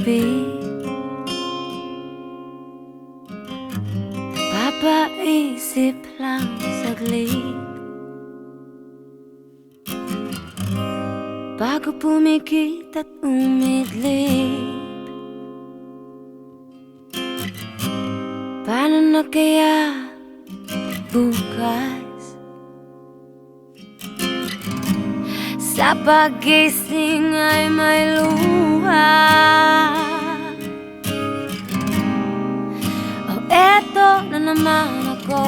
gabi, papaisip lang saglit bago pumikit at umidlip. Paano na kaya bukas? Sa pagising ay may luha. Oh, eto na naman ako.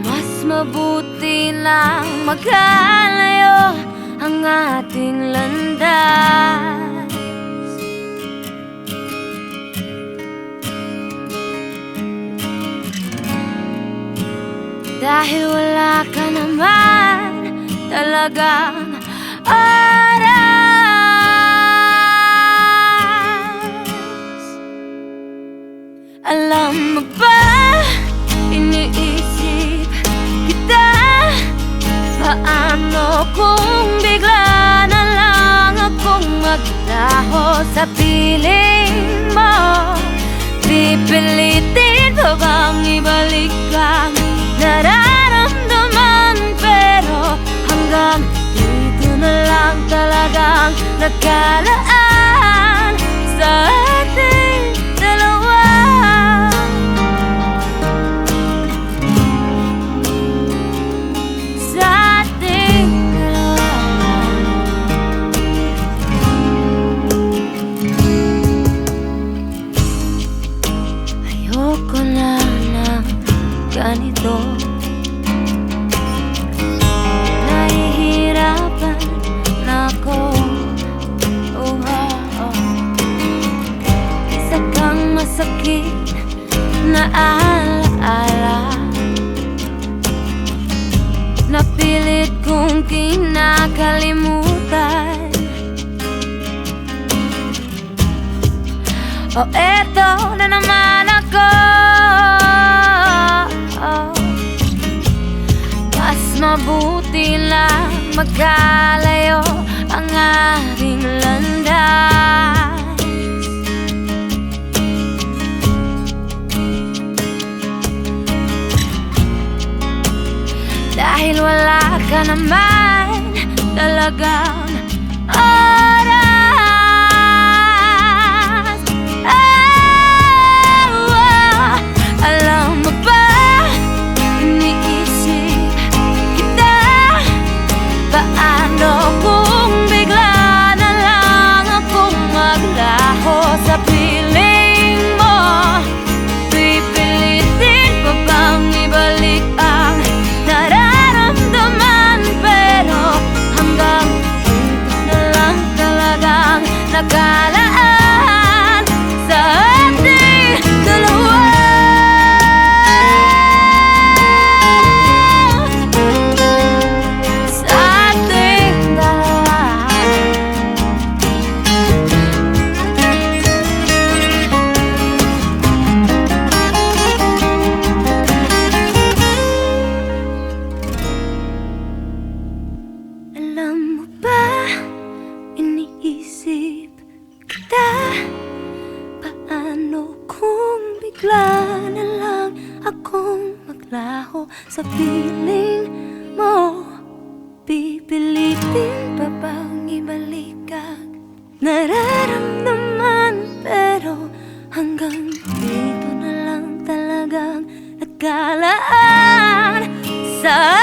Mas mabuti lang magkalayo ang ating landas. Dahil wala ka naman talagang oras. Alam mo ba, iniisip kita. Paano kung bigla na lang akong maglaho sa piling mo? Pipilitin pa bang ibalik ang nararamdaman? Pero hanggang dito na lang talagang nagkalaan sa ating dalawa. Sa ating dalawa. Ayoko na ng ganito. Nahihirapan na ako. Isa kang masakit na alaala, napilit kong kinakalimutan. Oh, eto na naman ako. Mas mabuti lang magkalayo ang ating landas. Dahil wala ka naman talagang oras. Alam mo ba, iniisip kita. Paano kung bigla na lang akong maglaho sa piling mo? Pipilitin pa bang ibalik ang nararamdaman? Pero hanggang dito na lang talagang nagkalaan sa ating dalawa. Alam mo ba, iniisip kita. Paano kung bigla na lang akong maglaho sa piling mo? Pipilitin pa bang ibalik ang nararamdaman? Pero hanggang dito na lang talagang nagkalaan sa